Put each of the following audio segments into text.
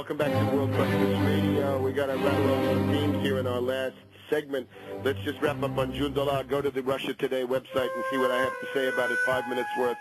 welcome back to World Breakfast Radio. We got to rattle over some themes here in our last segment. Let's just wrap up on June Dollar. Go to the Russia Today website and see what I have to say about it. 5 minutes worth,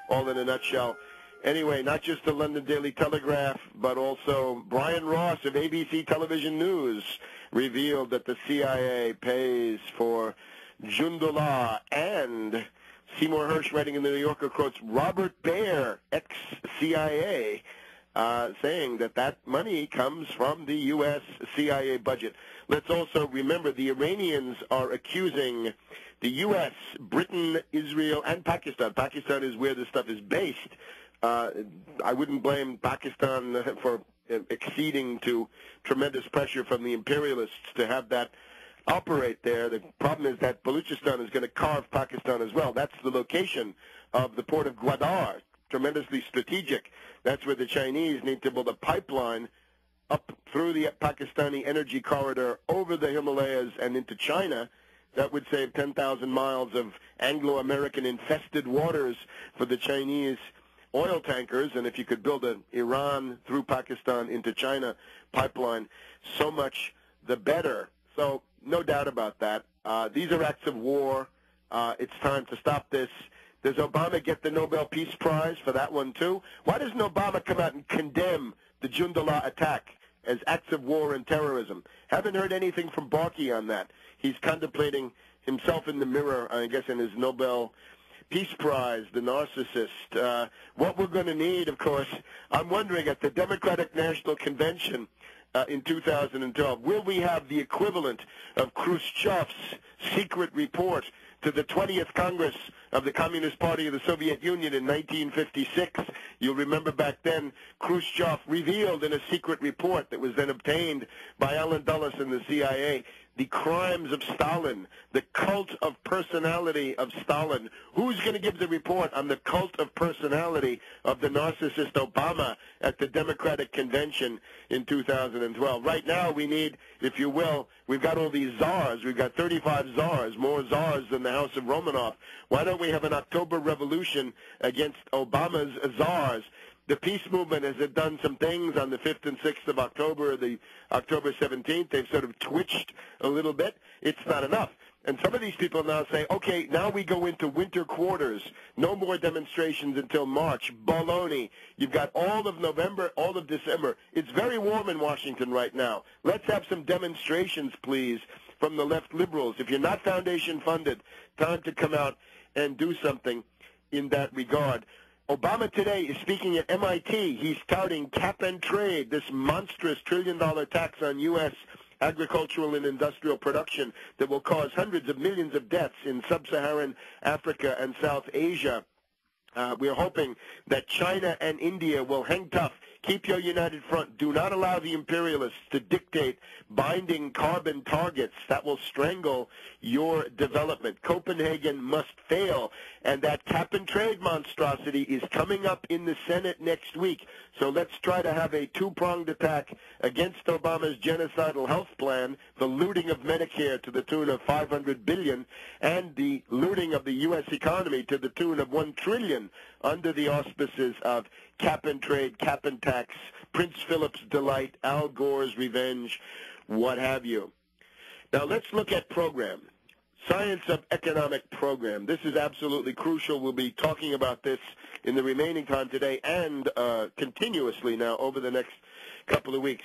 all in a nutshell. Anyway, not just the London Daily Telegraph, but also Brian Ross of ABC Television News revealed that the CIA pays for June Dollar, and Seymour Hersh, writing in the New Yorker, quotes Robert Baer, ex-CIA, saying that that money comes from the U.S. CIA budget. Let's also remember the Iranians are accusing the U.S., Britain, Israel, and Pakistan. Pakistan is where this stuff is based. I wouldn't blame Pakistan for acceding to tremendous pressure from the imperialists to have that operate there. The problem is that Baluchistan is going to carve Pakistan as well. That's the location of the port of Gwadar, tremendously strategic. That's where the Chinese need to build a pipeline up through the Pakistani energy corridor over the Himalayas and into China. That would save 10,000 miles of Anglo-American infested waters for the Chinese oil tankers. And if you could build an Iran through Pakistan into China pipeline, so much the better. So no doubt about that. These are acts of war. It's time to stop this. Does Obama get the Nobel Peace Prize for that one, too? Why doesn't Obama come out and condemn the June Dollar attack as acts of war and terrorism? Haven't heard anything from Barkey on that. He's contemplating himself in the mirror, I guess, in his Nobel Peace Prize, the narcissist. What we're going to need, of course, I'm wondering, at the Democratic National Convention in 2012, will we have the equivalent of Khrushchev's secret report to the 20th Congress of the Communist Party of the Soviet Union in 1956. You'll remember back then, Khrushchev revealed in a secret report that was then obtained by Allen Dulles and the CIA the crimes of Stalin, the cult of personality of Stalin. Who's going to give the report on the cult of personality of the narcissist Obama at the Democratic Convention in 2012? Right now we need, if you will, we've got all these czars. We've got 35 czars, more czars than the House of Romanov. Why don't we have an October revolution against Obama's czars? The peace movement has done some things on the 5th and 6th of October, the October 17th. They've sort of twitched a little bit. It's not enough. And some of these people now say, okay, now we go into winter quarters. No more demonstrations until March. Baloney. You've got all of November, all of December. It's very warm in Washington right now. Let's have some demonstrations, please, from the left liberals. If you're not foundation funded, time to come out and do something in that regard. Obama today is speaking at MIT. He's touting cap and trade, this monstrous trillion-dollar tax on U.S. agricultural and industrial production that will cause hundreds of millions of deaths in sub-Saharan Africa and South Asia. We're hoping that China and India will hang tough. Keep your united front. Do not allow the imperialists to dictate binding carbon targets that will strangle your development. Copenhagen must fail, and that cap-and-trade monstrosity is coming up in the Senate next week. So let's try to have a two-pronged attack against Obama's genocidal health plan, the looting of Medicare to the tune of $500 billion, and the looting of the U.S. economy to the tune of $1 trillion under the auspices of cap-and-trade, cap-and-tax, Prince Philip's delight, Al Gore's revenge, what have you. Now let's look at program. Science of economic program. This is absolutely crucial. We'll be talking about this in the remaining time today and continuously now over the next couple of weeks.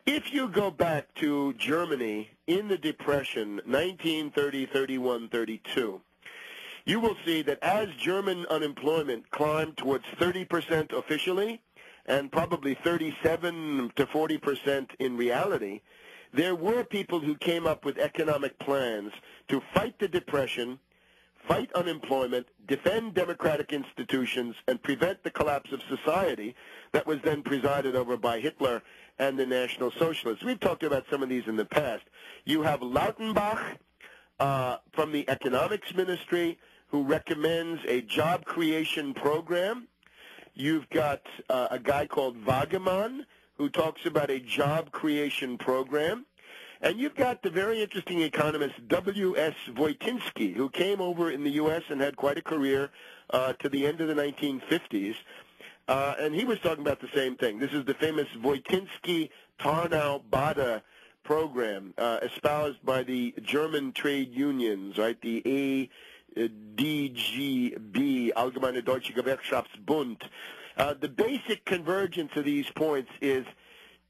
If you go back to Germany in the Depression, 1930, 31, 32, you will see that as German unemployment climbed towards 30% officially and probably 37 to 40% in reality, there were people who came up with economic plans to fight the Depression, fight unemployment, defend democratic institutions, and prevent the collapse of society that was then presided over by Hitler and the National Socialists. We've talked about some of these in the past. You have Lautenbach from the Economics Ministry, who recommends a job creation program. You've got a guy called Wagemann, who talks about a job creation program. And you've got the very interesting economist W.S. Wojcinski, who came over in the U.S. and had quite a career to the end of the 1950s. And he was talking about the same thing. This is the famous Voitinsky-Tarnow-Bada program espoused by the German trade unions, right? The ADGB, Allgemeine Deutsche Gewerkschaftsbund. The basic convergence of these points is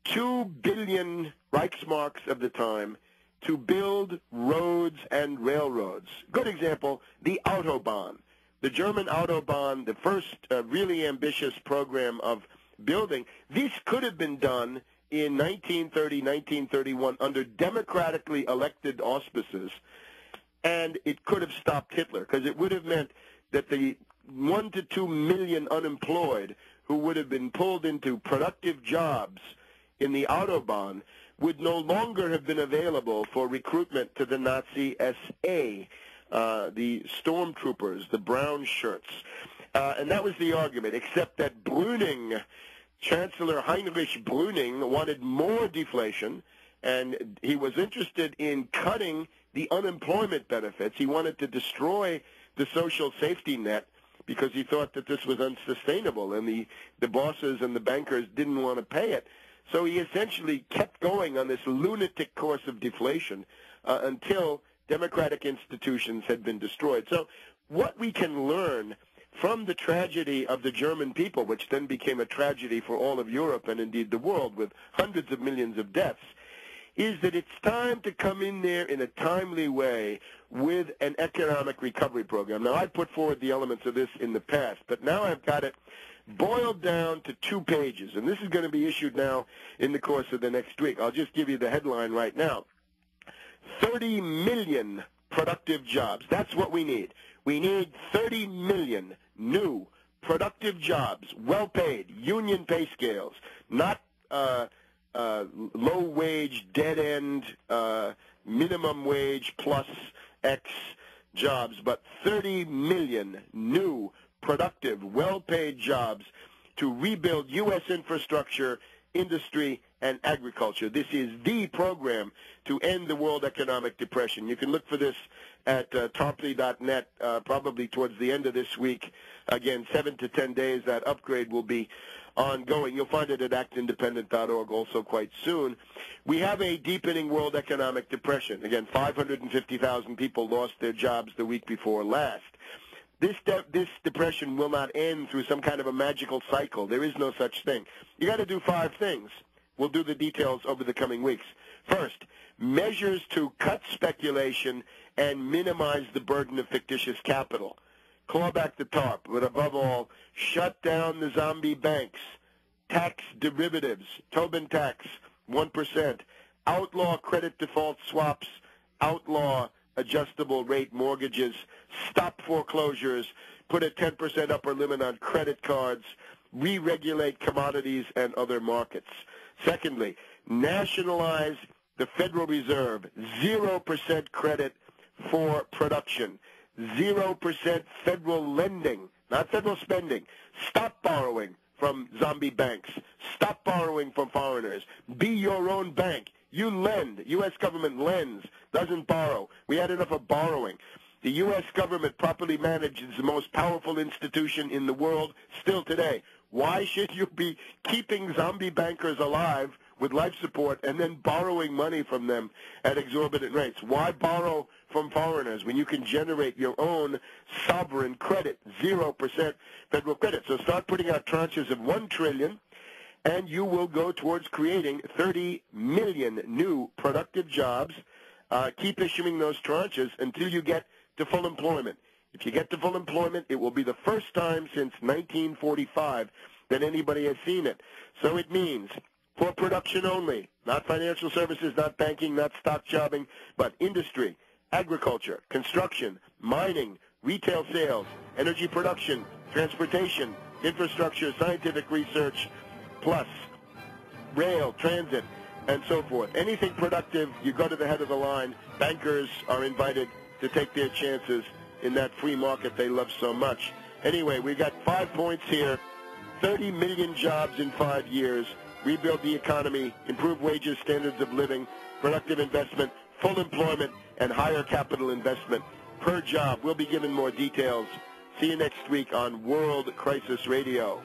2 billion Reichsmarks of the time to build roads and railroads. Good example, the Autobahn. The German Autobahn, the first really ambitious program of building. This could have been done in 1930, 1931 under democratically elected auspices, and it could have stopped Hitler, because it would have meant that the 1 to 2 million unemployed who would have been pulled into productive jobs in the Autobahn would no longer have been available for recruitment to the Nazi SA, the stormtroopers, the brown shirts. And that was the argument, except that Brüning, Chancellor Heinrich Brüning, wanted more deflation, and he was interested in cutting the unemployment benefits. He wanted to destroy the social safety net because he thought that this was unsustainable, and the bosses and the bankers didn't want to pay it. So he essentially kept going on this lunatic course of deflation until democratic institutions had been destroyed. So what we can learn from the tragedy of the German people, which then became a tragedy for all of Europe and indeed the world with hundreds of millions of deaths, is that it's time to come in there in a timely way with an economic recovery program. Now, I put forward the elements of this in the past, but now I've got it boiled down to 2 pages, and this is going to be issued now in the course of the next week. I'll just give you the headline right now. 30 million productive jobs. That's what we need. We need 30 million new productive jobs, well-paid, union pay scales, not low-wage, dead-end, minimum wage plus X jobs, but 30 million new productive, well-paid jobs to rebuild U.S. infrastructure, industry, and agriculture. This is the program to end the world economic depression. You can look for this at tarpley.net probably towards the end of this week. Again, 7 to 10 days, that upgrade will be ongoing. You'll find it at actindependent.org also quite soon. We have a deepening world economic depression. Again, 550,000 people lost their jobs the week before last. This depression will not end through some kind of a magical cycle. There is no such thing. You got to do 5 things. We'll do the details over the coming weeks. First, measures to cut speculation and minimize the burden of fictitious capital. Claw back the TARP, but above all, shut down the zombie banks, tax derivatives, Tobin tax, 1%, outlaw credit default swaps, outlaw adjustable rate mortgages, stop foreclosures, put a 10% upper limit on credit cards, re-regulate commodities and other markets. Secondly, nationalize the Federal Reserve, 0% credit for production, 0% federal lending, not federal spending. Stop borrowing from zombie banks. Stop borrowing from foreigners. Be your own bank. You lend. U.S. government lends, doesn't borrow. We had enough of borrowing. The U.S. government, properly managed, is the most powerful institution in the world still today. Why should you be keeping zombie bankers alive with life support and then borrowing money from them at exorbitant rates? Why borrow from foreigners when you can generate your own sovereign credit, 0% federal credit? So start putting out tranches of $1 trillion, and you will go towards creating 30 million new productive jobs. Keep issuing those tranches until you get to full employment. If you get to full employment, it will be the first time since 1945 that anybody has seen it. So it means for production only, not financial services, not banking, not stock jobbing, but industry, agriculture, construction, mining, retail sales, energy production, transportation, infrastructure, scientific research, plus rail, transit, and so forth. Anything productive, you go to the head of the line. Bankers are invited to take their chances in that free market they love so much. Anyway, we got 5 points here. 30 million jobs in 5 years. Rebuild the economy, improve wages, standards of living, productive investment, full employment, and higher capital investment per job. We'll be given more details. See you next week on World Crisis Radio.